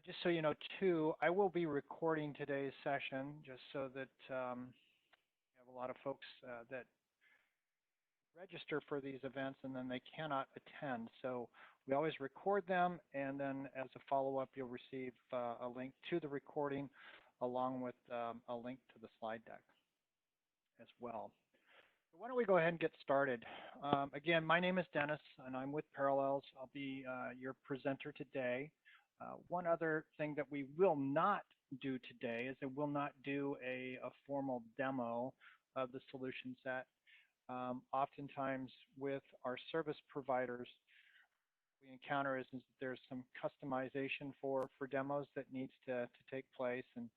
Just so you know, too, I will be recording today's session just so that we have a lot of folks that register for these events and then they cannot attend. So we always record them, and then as a follow-up, you'll receive a link to the recording along with a link to the slide deck as well. So why don't we go ahead and get started? Again, my name is Dennis, and I'm with Parallels. I'll be your presenter today. One other thing that we will not do today is I will not do a formal demo of the solution set. Oftentimes with our service providers, we encounter is that there's some customization for demos that needs to take place. And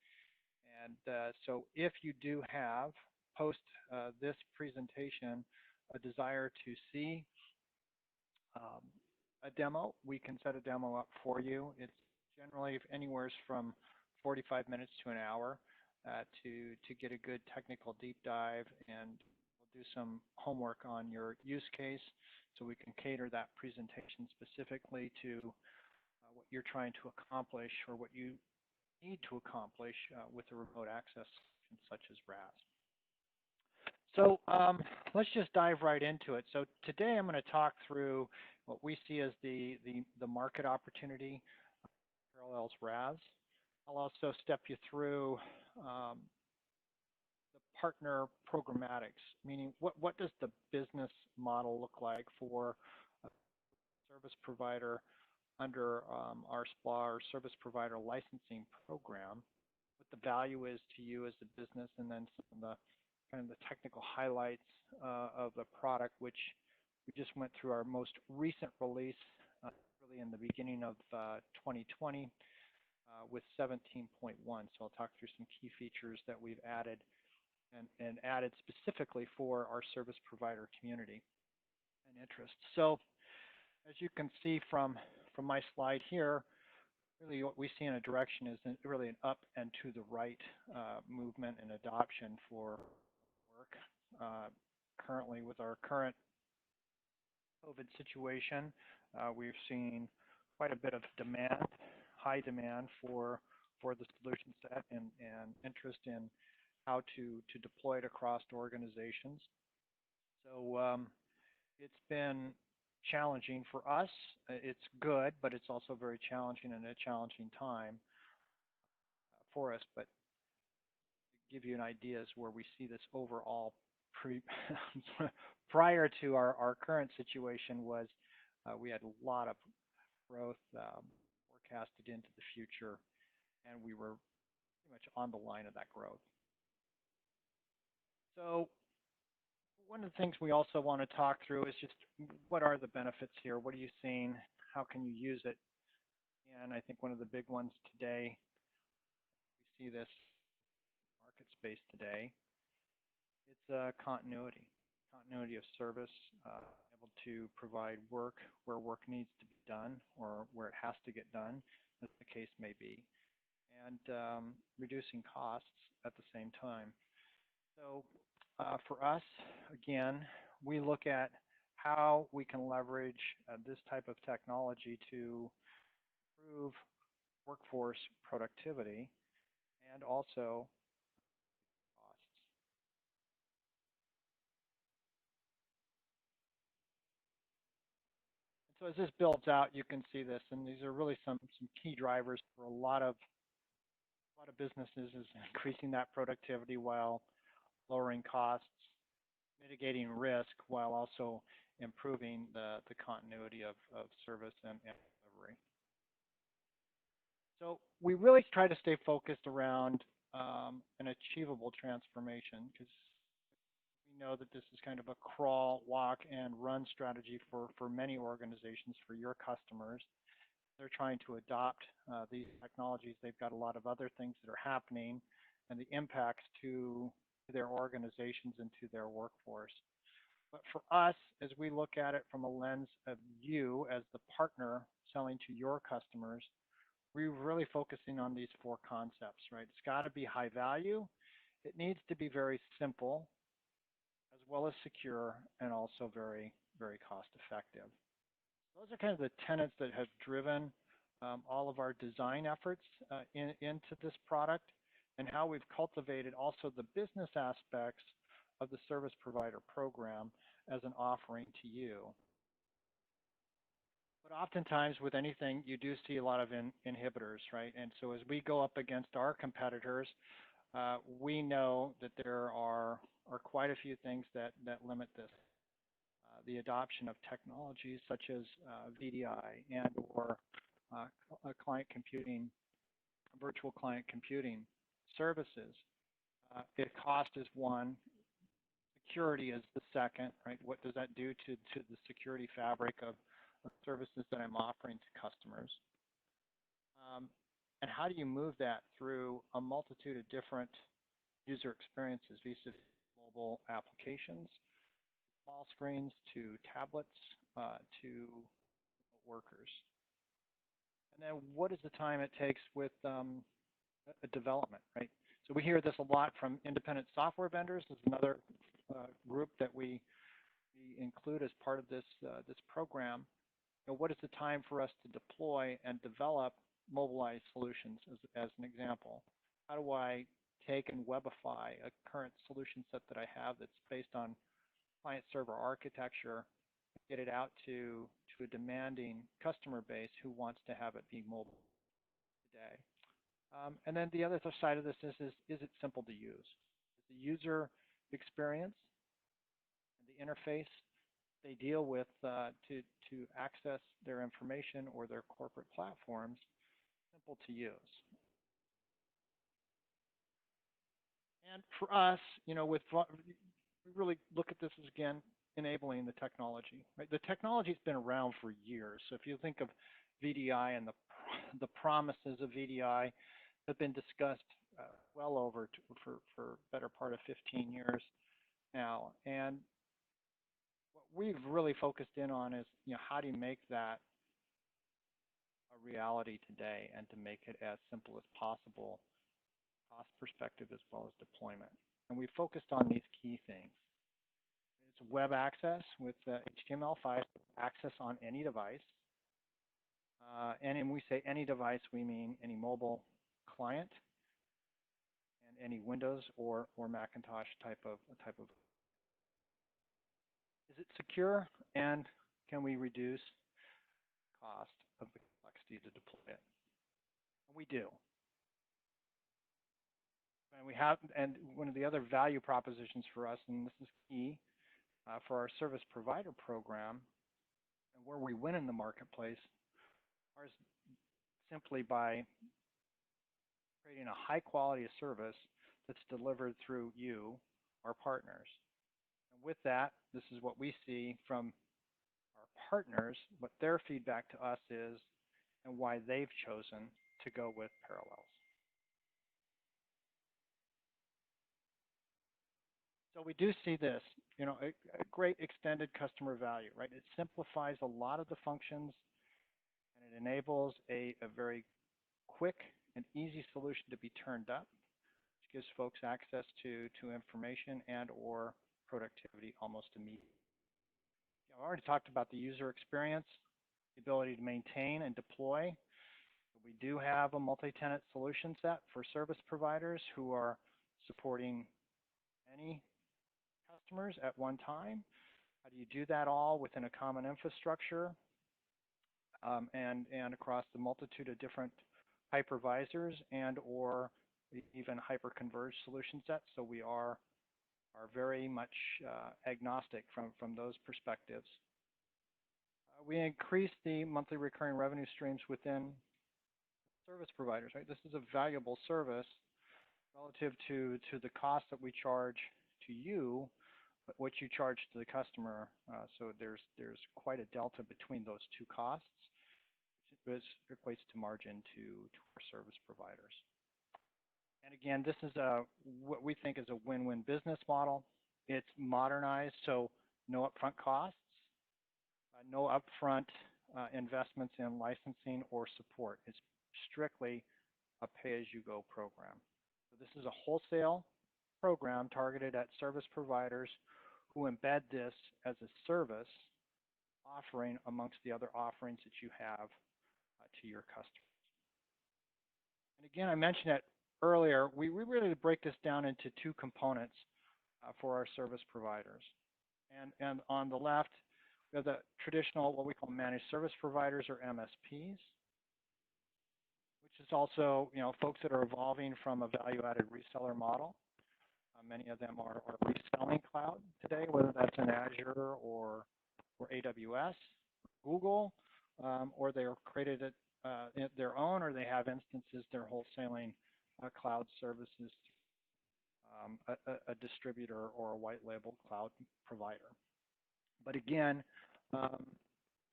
so if you do have, post this presentation, a desire to see um, a demo, we can set a demo up for you. It's generally anywhere from 45 minutes to an hour to get a good technical deep dive, and we'll do some homework on your use case so we can cater that presentation specifically to what you're trying to accomplish or what you need to accomplish with a remote access solution such as RAS. So let's just dive right into it. So today I'm going to talk through what we see as the market opportunity, Parallels RAS. I'll also step you through the partner programmatics, meaning what does the business model look like for a service provider under our SPLA, or service provider licensing program, what the value is to you as a business, and then some of the kind of the technical highlights of the product, which we just went through our most recent release really in the beginning of 2020 with 17.1. So I'll talk through some key features that we've added and added specifically for our service provider community and interest. So as you can see from my slide here, really what we see in a direction is really an up and to the right movement and adoption for work. Currently, with our current COVID situation, we've seen quite a bit of demand, high demand for the solution set and interest in how to deploy it across organizations. So it's been challenging for us. It's good, but it's also very challenging and a challenging time for us. But to give you an idea is where we see this overall prior to our current situation was we had a lot of growth forecasted into the future, and we were pretty much on the line of that growth. So one of the things we also want to talk through is just what are the benefits here? What are you seeing? How can you use it? And I think one of the big ones today, we see this market space today, it's continuity of service, able to provide work where work needs to be done or where it has to get done, as the case may be, and reducing costs at the same time. So for us, again, we look at how we can leverage this type of technology to improve workforce productivity and also costs. And so as this builds out, you can see this, and these are really some key drivers for a lot of businesses is increasing that productivity while lowering costs, mitigating risk, while also improving the continuity of service and delivery. So we really try to stay focused around an achievable transformation, because we know that this is kind of a crawl, walk, and run strategy for many organizations, for your customers. They're trying to adopt these technologies. They've got a lot of other things that are happening and the impacts to their organizations and to their workforce. But for us, as we look at it from a lens of you as the partner selling to your customers, we're really focusing on these four concepts, right? It's got to be high value. It needs to be very simple, as well as secure, and also very, very cost effective. Those are kind of the tenets that have driven all of our design efforts into this product and how we've cultivated also the business aspects of the service provider program as an offering to you. But oftentimes with anything, you do see a lot of inhibitors, right? And so as we go up against our competitors, we know that there are quite a few things that limit this. The adoption of technologies such as VDI and or client computing, virtual client computing services. If cost is one, security is the second, right? What does that do to the security fabric of services that I'm offering to customers? And how do you move that through a multitude of different user experiences, vis-a-vis mobile applications, small screens to tablets to workers? And then what is the time it takes with a development, right? So we hear this a lot from independent software vendors. This is another group that we include as part of this this program. What is the time for us to deploy and develop mobilized solutions as an example? How do I take and webify a current solution set that I have that's based on client-server architecture, get it out to a demanding customer base who wants to have it be mobile today? And then the other side of this is it simple to use? Is the user experience and the interface they deal with to access their information or their corporate platforms simple to use? And for us, we really look at this as, again, enabling the technology. Right? The technology's been around for years. So if you think of VDI and the promises of VDI have been discussed well over for better part of 15 years now. And what we've really focused in on is, how do you make that a reality today and to make it as simple as possible, cost perspective as well as deployment. And we focused on these key things. It's web access with HTML5 access on any device. And when we say any device, we mean any mobile client and any Windows or Macintosh type of. Is it secure, and can we reduce cost of the complexity to deploy it? And we do. And one of the other value propositions for us, and this is key for our service provider program, and where we win in the marketplace, is simply by creating a high quality of service that's delivered through you, our partners. And with that, this is what we see from our partners, what their feedback to us is, and why they've chosen to go with Parallels. So we do see this, a great extended customer value, right? It simplifies a lot of the functions, and it enables a very quick and easy solution to be turned up, which gives folks access to information and or productivity almost immediately. I've already talked about the user experience, the ability to maintain and deploy. We do have a multi-tenant solution set for service providers who are supporting many customers at one time. How do you do that all within a common infrastructure and across the multitude of different hypervisors and or even hyper-converged solution sets? So we are very much agnostic from those perspectives. We increase the monthly recurring revenue streams within service providers, right? This is a valuable service relative to the cost that we charge to you, but what you charge to the customer. So there's quite a delta between those two costs, which equates to margin to our service providers. And again, this is what we think is a win-win business model. It's modernized, so no upfront costs, no upfront investments in licensing or support. It's strictly a pay-as-you-go program. So this is a wholesale program targeted at service providers who embed this as a service offering amongst the other offerings that you have to to your customers. And again, I mentioned it earlier, we really break this down into two components for our service providers. And on the left, we have the traditional, what we call managed service providers or MSPs, which is also, folks that are evolving from a value-added reseller model. Many of them are reselling cloud today, whether that's in Azure or AWS, Google, or they're created it their own, or they have instances they're wholesaling cloud services a distributor or a white label cloud provider. But again,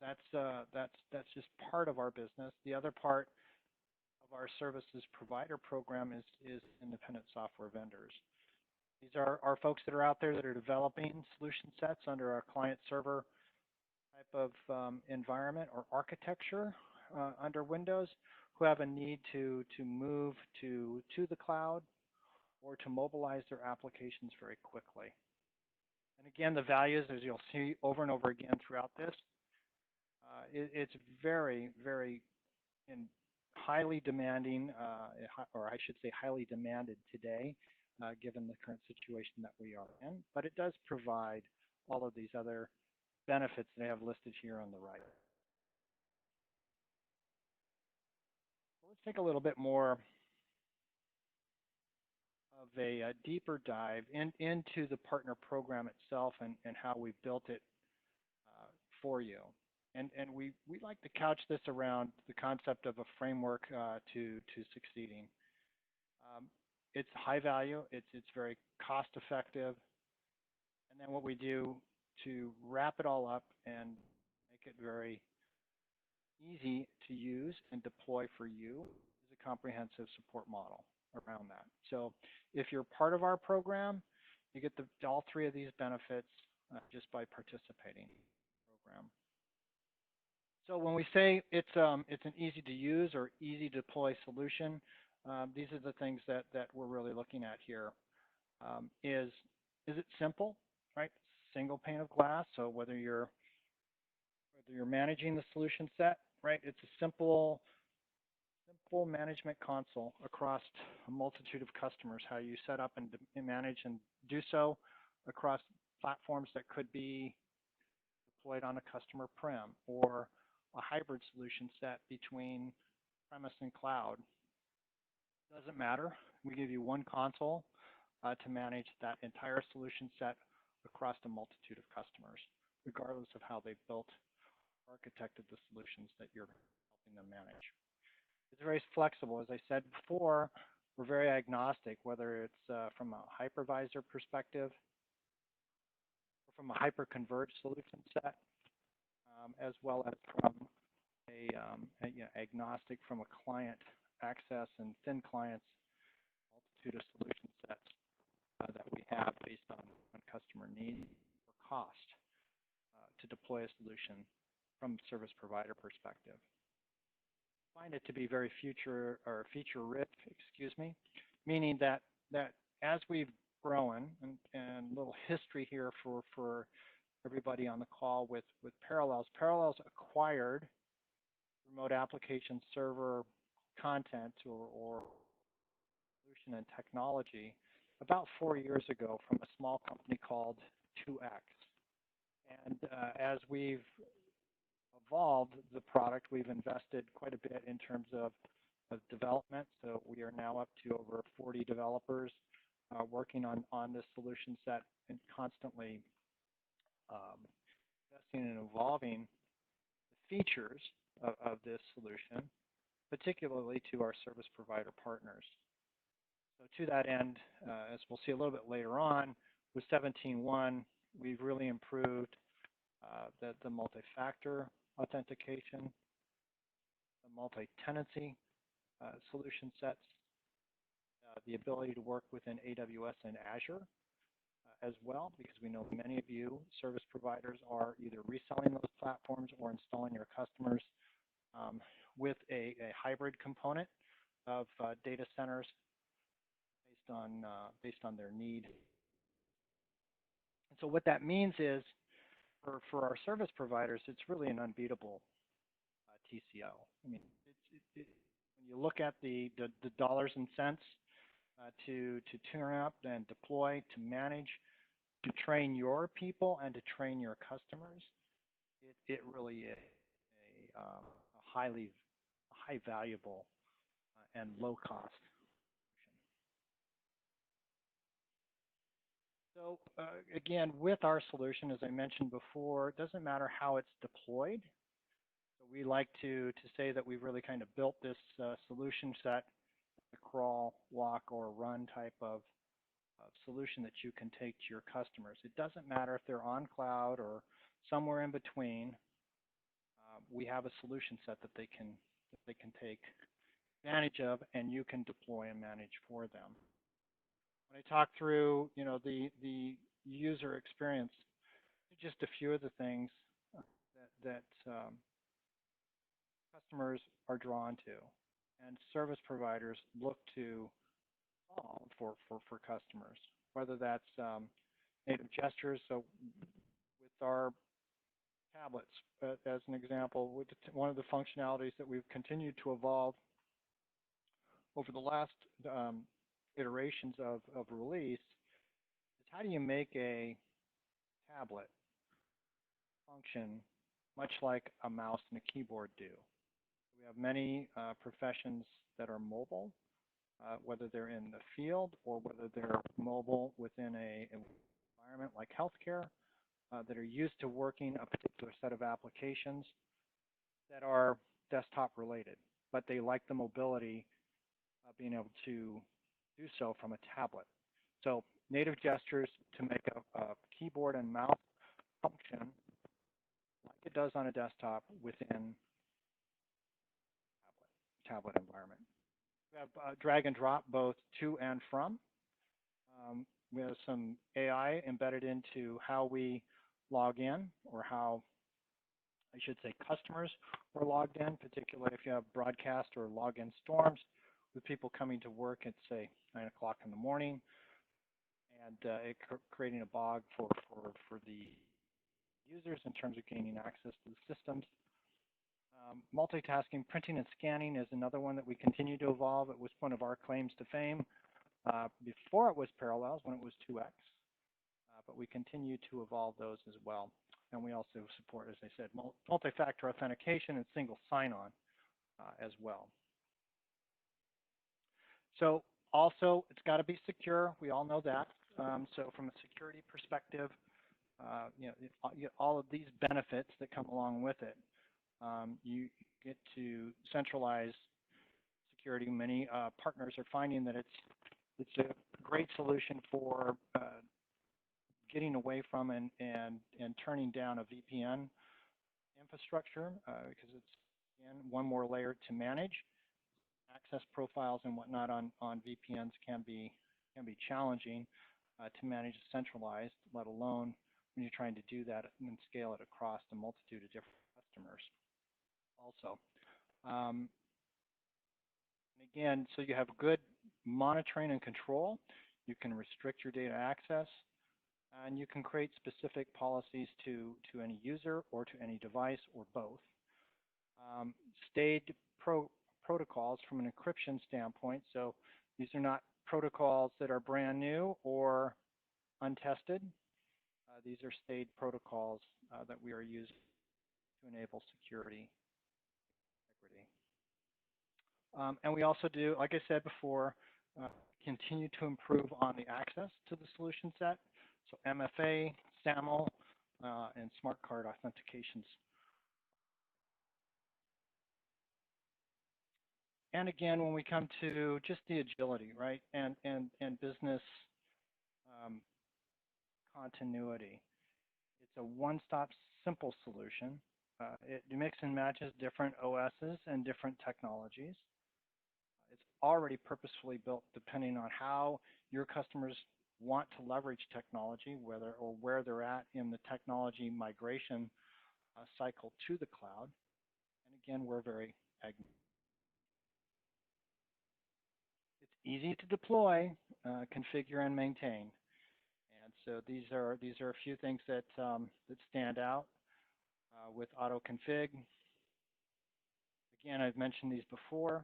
that's just part of our business. The other part of our services provider program is independent software vendors. These are folks that are out there that are developing solution sets under our client server type of environment or architecture under Windows, who have a need to move to the cloud or to mobilize their applications very quickly. And again, the values, as you'll see over and over again throughout this, it's very, very highly demanding, or I should say highly demanded today, given the current situation that we are in. But it does provide all of these other benefits they have listed here on the right. Let's take a little bit more of a deeper dive into the partner program itself and how we built it for you. And we like to couch this around the concept of a framework to succeeding. It's high value, it's very cost effective, and then what we do to wrap it all up and make it very easy to use and deploy for you is a comprehensive support model around that. So if you're part of our program, you get all three of these benefits just by participating in the program. So when we say it's an easy to use or easy to deploy solution, these are the things that we're really looking at here. Is it simple, right? Single pane of glass. So whether you're managing the solution set, right? It's a simple management console across a multitude of customers. How you set up and manage and do so across platforms that could be deployed on a customer prem or a hybrid solution set between premise and cloud. Doesn't matter. We give you one console to manage that entire solution set across a multitude of customers, regardless of how they've built, architected the solutions that you're helping them manage. It's very flexible. As I said before, we're very agnostic, whether it's from a hypervisor perspective or from a hyper-converged solution set, as well as from agnostic from a client access and thin clients, multitude of solution sets that we have based on customer need or cost to deploy a solution from a service provider perspective. Find it to be very feature rich, meaning that as we've grown, and a little history here for everybody on the call with Parallels. Parallels acquired remote application server content or solution and technology about 4 years ago from a small company called 2X. And as we've evolved the product, we've invested quite a bit in terms of development. So we are now up to over 40 developers working on this solution set and constantly investing and evolving the features of this solution, particularly to our service provider partners. So to that end, as we'll see a little bit later on, with 17.1, we've really improved the multi-factor authentication, the multi-tenancy solution sets, the ability to work within AWS and Azure as well, because we know many of you service providers are either reselling those platforms or installing your customers with a hybrid component of data centers based on their need. And so what that means is for our service providers, it's really an unbeatable TCO. I mean, You look at the dollars and cents to turn up and deploy, to manage, to train your people and to train your customers. It really is a high valuable and low cost solution. So again, with our solution, as I mentioned before, it doesn't matter how it's deployed. So we like to say that we've really kind of built this solution set, a crawl, walk, or run type of solution that you can take to your customers. It doesn't matter if they're on cloud or somewhere in between. We have a solution set that they can take advantage of, and you can deploy and manage for them. When I talk through, the user experience, just a few of the things that customers are drawn to, and service providers look to solve for customers, whether that's native gestures. So with our tablets, as an example, one of the functionalities that we've continued to evolve over the last iterations of release is how do you make a tablet function much like a mouse and a keyboard do. We have many professions that are mobile, whether they're in the field or whether they're mobile within an environment like healthcare, that are used to working a particular set of applications that are desktop related, but they like the mobility of being able to do so from a tablet. So native gestures to make a keyboard and mouse function like it does on a desktop within a tablet environment. We have drag and drop both to and from. We have some AI embedded into how we log in, or how I should say customers were logged in, particularly if you have broadcast or login storms with people coming to work at, say, 9 o'clock in the morning, and creating a bog for the users in terms of gaining access to the systems. Multitasking, printing and scanning is another one that we continue to evolve. It was one of our claims to fame before it was Parallels, when it was 2x, but we continue to evolve those as well. And we also support, as I said, multi-factor authentication and single sign-on as well. So also, it's got to be secure. We all know that. So from a security perspective, all of these benefits that come along with it, you get to centralize security. Many partners are finding that it's a great solution for getting away from and turning down a VPN infrastructure, because it's, again, one more layer to manage. Access profiles and whatnot on VPNs can be challenging to manage centralized, let alone when you're trying to do that and scale it across a multitude of different customers also. And again, so you have good monitoring and control. You can restrict your data access, and you can create specific policies to any user or to any device or both. Staged protocols from an encryption standpoint. So these are not protocols that are brand new or untested. These are staged protocols that we are using to enable security, integrity. And we also do, like I said before, continue to improve on the access to the solution set. So MFA, SAML, and smart card authentications. And again, when we come to just the agility, right, and business continuity, it's a one-stop simple solution. It mix and matches different OSs and different technologies. It's already purposefully built depending on how your customers want to leverage technology, whether or where they're at in the technology migration cycle to the cloud. And again, we're very agnostic. It's easy to deploy, configure, and maintain. And so these are a few things that that stand out with auto config. Again, I've mentioned these before.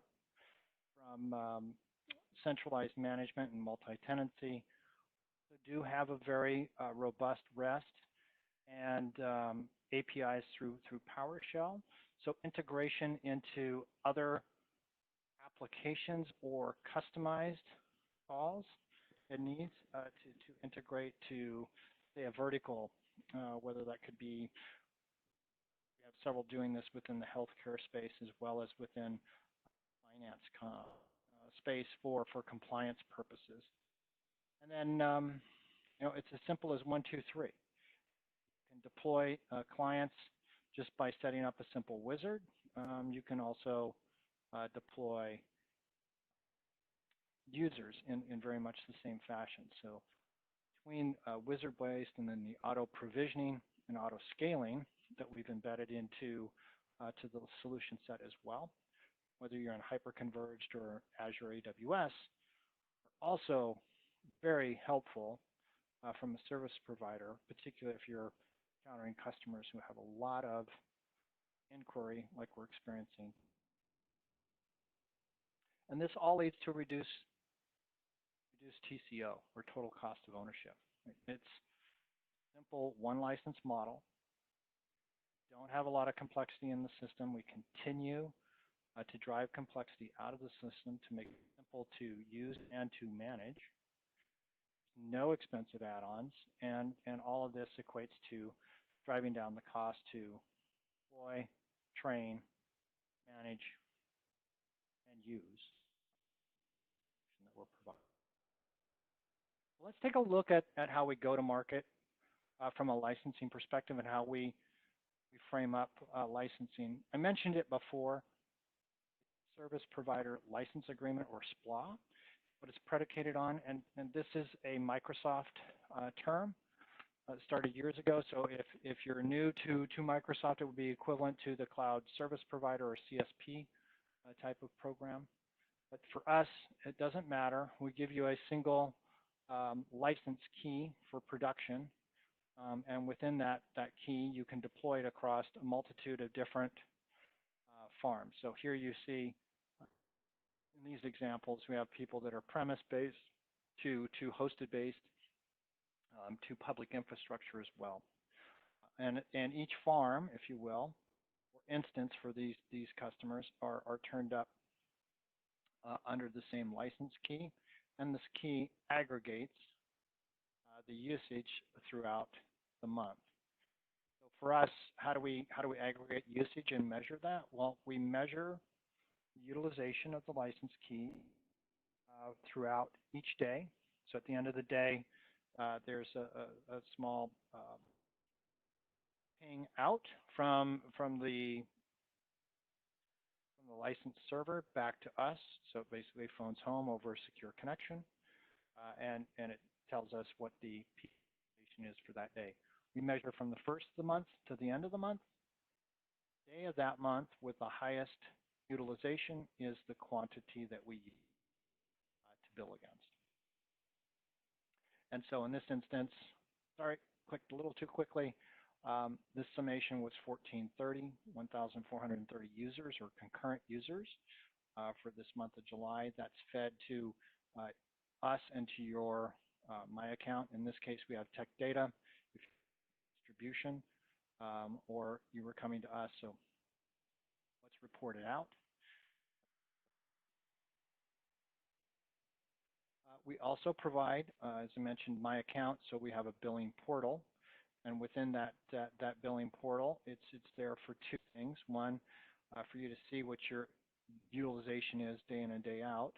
some centralized management and multi-tenancy. We do have a very robust REST and APIs through PowerShell. So integration into other applications or customized calls and needs to integrate to, say, a vertical, whether that could be, we have several doing this within the healthcare space as well as within finance space for compliance purposes. And then, it's as simple as 1, 2, 3. You can deploy clients just by setting up a simple wizard. You can also deploy users in very much the same fashion. So between wizard-based and then the auto-provisioning and auto-scaling that we've embedded into to the solution set as well, whether you're on hyperconverged or Azure AWS, are also very helpful from a service provider, particularly if you're encountering customers who have a lot of inquiry like we're experiencing. And this all leads to reduced TCO, or total cost of ownership. It's simple one license model. Don't have a lot of complexity in the system. We continue to drive complexity out of the system to make it simple to use and to manage. No expensive add-ons, and all of this equates to driving down the cost to deploy, train, manage, and use that we're providing. Let's take a look at how we go to market from a licensing perspective and how we frame up licensing. I mentioned it before, Service Provider License Agreement, or SPLA, what it's predicated on, and this is a Microsoft term. It started years ago, so if you're new to Microsoft, it would be equivalent to the Cloud Service Provider, or CSP type of program. But for us, it doesn't matter. We give you a single license key for production, and within that key, you can deploy it across a multitude of different farms. So here you see, in these examples, we have people that are premise-based to hosted-based to public infrastructure as well. And each farm, if you will, or instance for these customers are turned up under the same license key, and this key aggregates the usage throughout the month. So for us, how do we aggregate usage and measure that? Well, we measure utilization of the license key throughout each day. So at the end of the day, there's a small ping out from the licensed server back to us. So it basically phones home over a secure connection, and it tells us what the peak utilization is for that day. We measure from the first of the month to the end of the month. Day of that month with the highest utilization is the quantity that we use to bill against. And so in this instance, sorry, clicked a little too quickly. This summation was 1,430, 1,430 users or concurrent users for this month of July. That's fed to us and to your My account. In this case, we have tech data, distribution, or you were coming to us. So let's report it out. We also provide, as I mentioned, My Account, so we have a billing portal. And within that billing portal, it's there for two things. One, for you to see what your utilization is day in and day out.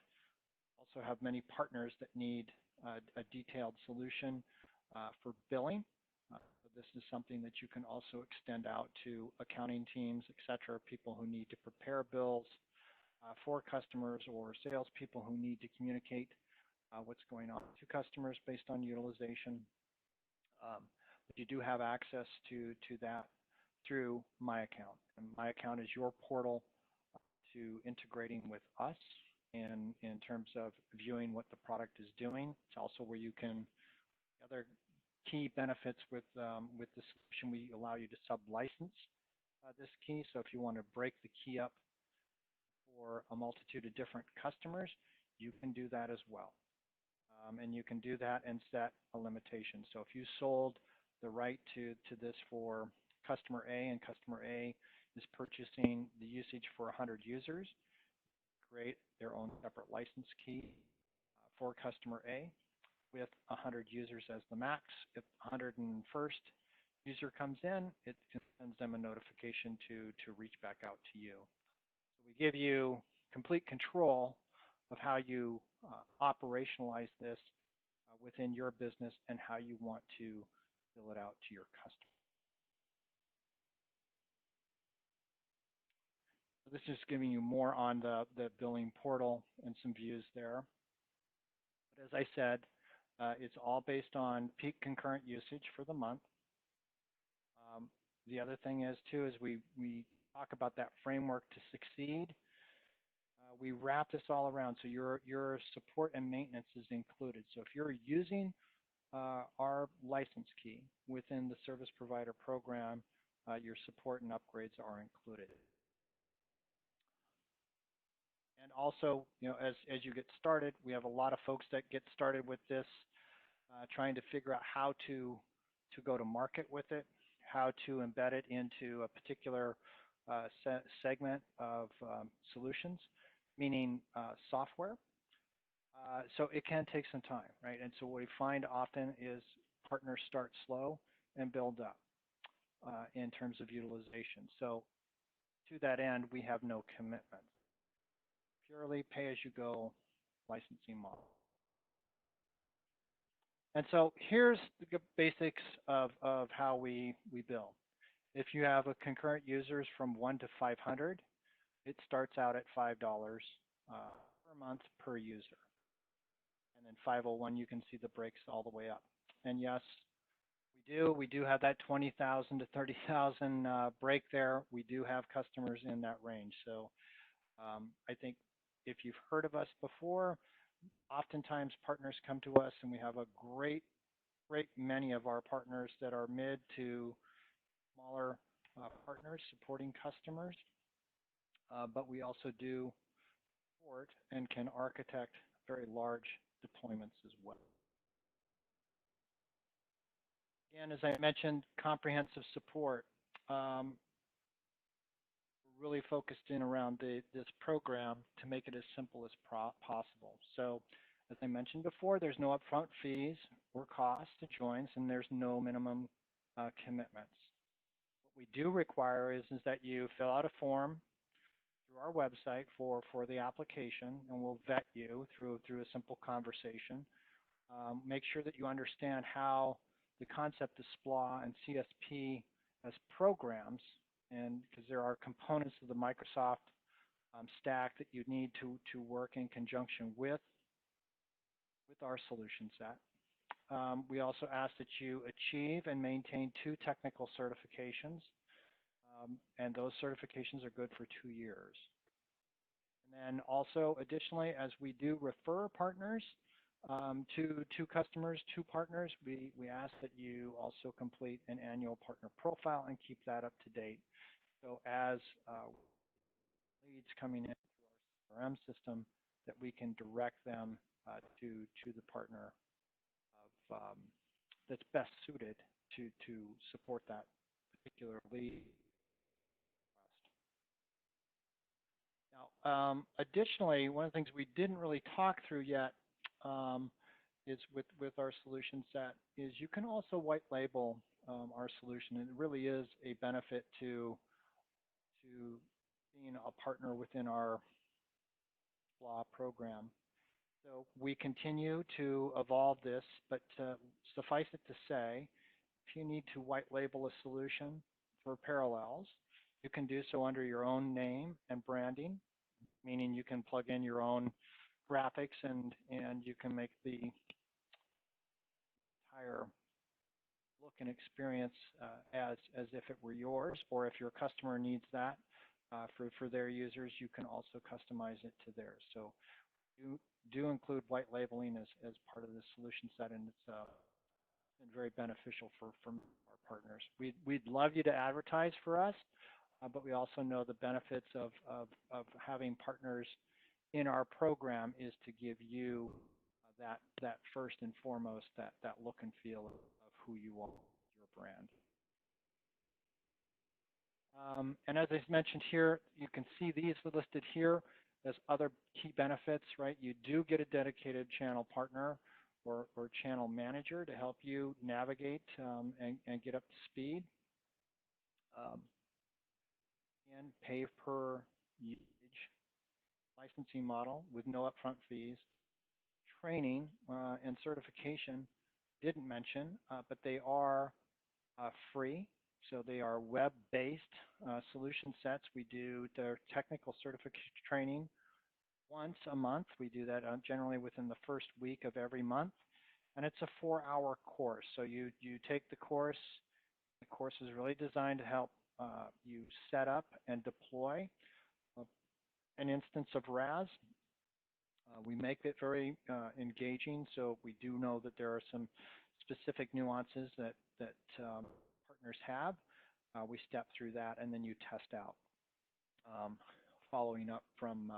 Also have many partners that need a detailed solution for billing. So this is something that you can also extend out to accounting teams, et cetera, people who need to prepare bills for customers, or salespeople who need to communicate what's going on to customers based on utilization. But you do have access to that through My Account. And My Account is your portal to integrating with us in terms of viewing what the product is doing. It's also where you can, other key benefits with the solution, we allow you to sub-license this key. So if you want to break the key up for a multitude of different customers, you can do that as well. And you can do that and set a limitation. So if you sold the right to this for customer A and customer A is purchasing the usage for 100 users, create their own separate license key for customer A with 100 users as the max. If 101st user comes in, it sends them a notification to reach back out to you. So we give you complete control of how you operationalize this within your business and how you want to bill it out to your customer. So this is giving you more on the billing portal and some views there. But as I said, it's all based on peak concurrent usage for the month. The other thing is too is we talk about that framework to succeed. We wrap this all around, so your support and maintenance is included. So if you're using our license key within the service provider program, your support and upgrades are included. And also, as you get started, we have a lot of folks that get started with this, trying to figure out how to go to market with it, how to embed it into a particular segment of solutions, meaning software. So it can take some time, right? And so what we find often is partners start slow and build up in terms of utilization. So to that end, we have no commitment. Purely pay-as-you-go licensing model. And so here's the basics of how we bill. If you have a concurrent users from 1 to 500, it starts out at $5 per month per user. And then 501, you can see the breaks all the way up. And yes, we do have that 20,000 to 30,000 break there. We do have customers in that range. So I think if you've heard of us before, oftentimes partners come to us and we have a great many of our partners that are mid to smaller partners supporting customers, but we also do support and can architect very large deployments as well. Again, as I mentioned, comprehensive support. Really focused in around this program to make it as simple as possible. So as I mentioned before, there's no upfront fees or costs to joins, and there's no minimum commitments. What we do require is that you fill out a form through our website for the application, and we'll vet you through a simple conversation. Make sure that you understand how the concept of SPLA and CSP as programs, and because there are components of the Microsoft stack that you need to work in conjunction with our solution set. We also ask that you achieve and maintain 2 technical certifications, and those certifications are good for 2 years. And then also, additionally, as we do refer partners to customers, to partners, we ask that you also complete an annual partner profile and keep that up to date. So as leads coming in through our CRM system, that we can direct them to the partner of, that's best suited to support that particular lead. Now, additionally, one of the things we didn't really talk through yet is with our solution set is you can also white label our solution, and it really is a benefit to being a partner within our SPLA program. So we continue to evolve this, but suffice it to say, if you need to white label a solution for Parallels, you can do so under your own name and branding, meaning you can plug in your own graphics and you can make the entire look and experience as if it were yours, or if your customer needs that for their users, you can also customize it to theirs. So you do include white labeling as part of the solution set, and it's been very beneficial for our partners. We'd love you to advertise for us. but we also know the benefits of having partners in our program is to give you that first and foremost, that look and feel of who you are, your brand. And as I mentioned here, you can see these listed here as other key benefits, right? You do get a dedicated channel partner or channel manager to help you navigate and get up to speed. Um, and pay per usage licensing model with no upfront fees. Training and certification didn't mention, but they are free. So they are web-based solution sets. We do their technical certification training once a month. We do that generally within the first week of every month. And it's a 4-hour course. So you take the course. The course is really designed to help you set up and deploy an instance of RAS. We make it very engaging, so we do know that there are some specific nuances that partners have. We step through that, and then you test out, following up from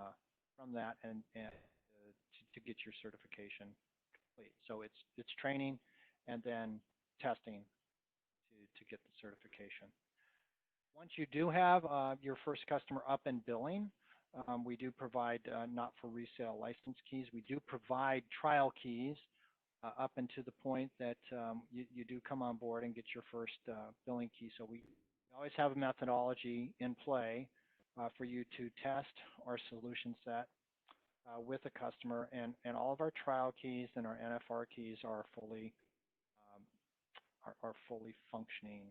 that and to get your certification complete. So it's training and then testing to get the certification. Once you do have your first customer up and billing, we do provide not for resale license keys. We do provide trial keys up until the point that you do come on board and get your first billing key. So we always have a methodology in play for you to test our solution set with a customer, and all of our trial keys and our NFR keys are fully fully functioning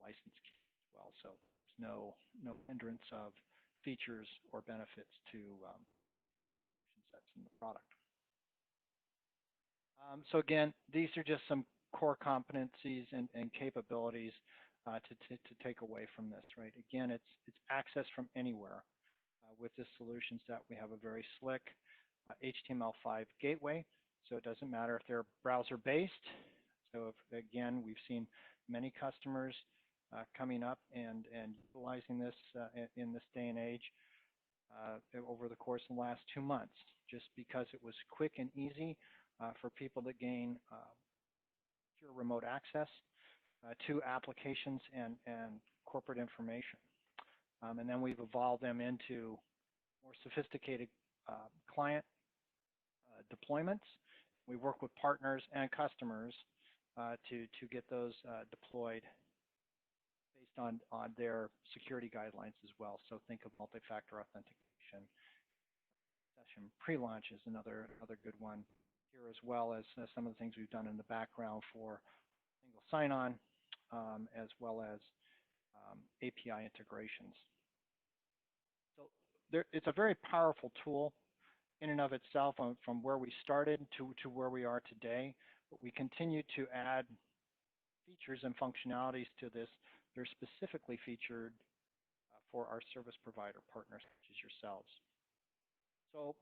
license keys as well. So there's no hindrance of features or benefits to solution sets in the product. So again, these are just some core competencies and capabilities to take away from this, right? Again, it's access from anywhere. With this solution set, we have a very slick HTML5 gateway, so it doesn't matter if they're browser-based. So if, again, we've seen many customers coming up and utilizing this in this day and age over the course of the last 2 months, just because it was quick and easy for people to gain secure remote access to applications and corporate information. And then we've evolved them into more sophisticated client deployments. We work with partners and customers to get those deployed based on their security guidelines as well. So think of multi-factor authentication. Session pre-launch is another good one here, as well as some of the things we've done in the background for single sign-on, as well as API integrations. So it's a very powerful tool in and of itself from where we started to where we are today. But we continue to add features and functionalities to this. They're specifically featured for our service provider partners, such as yourselves. So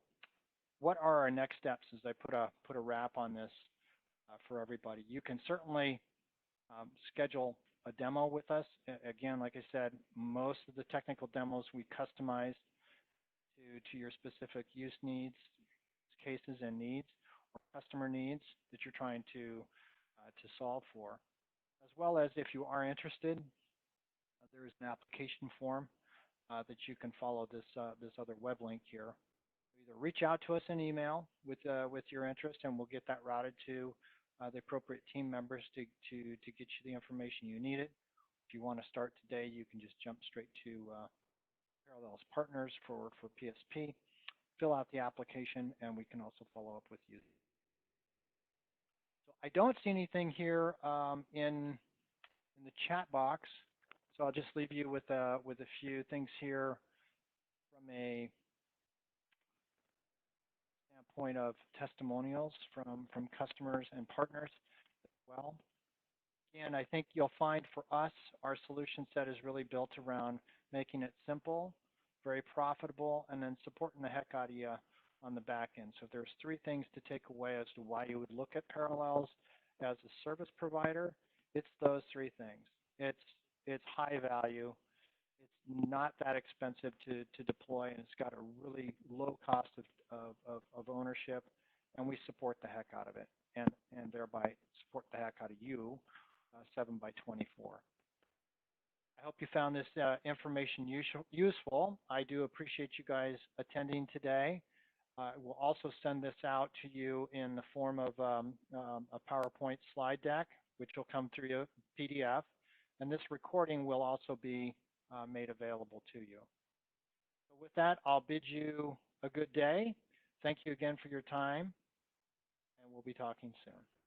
what are our next steps as I put a wrap on this for everybody? You can certainly schedule a demo with us. Again, like I said, most of the technical demos we customize to your specific use needs, cases and needs, or customer needs that you're trying to solve for. As well as, if you are interested, there is an application form that you can follow this other web link here. Either reach out to us in email with your interest, and we'll get that routed to the appropriate team members to get you the information you needed. If you want to start today, you can just jump straight to Parallels Partners for PSP, fill out the application, and we can also follow up with you. So I don't see anything here in the chat box, so I'll just leave you with a few things here from a standpoint of testimonials from customers and partners as well. And I think you'll find for us, our solution set is really built around making it simple, very profitable, and then supporting the heck out of you on the back end. So if there's 3 things to take away as to why you would look at Parallels as a service provider, it's those 3 things. It's high value, it's not that expensive to deploy, and it's got a really low cost of ownership, and we support the heck out of it, and thereby support the heck out of you, 7 by 24. I hope you found this information useful. I do appreciate you guys attending today. We'll also send this out to you in the form of a PowerPoint slide deck, which will come through your PDF. And this recording will also be made available to you. So with that, I'll bid you a good day. Thank you again for your time, and we'll be talking soon.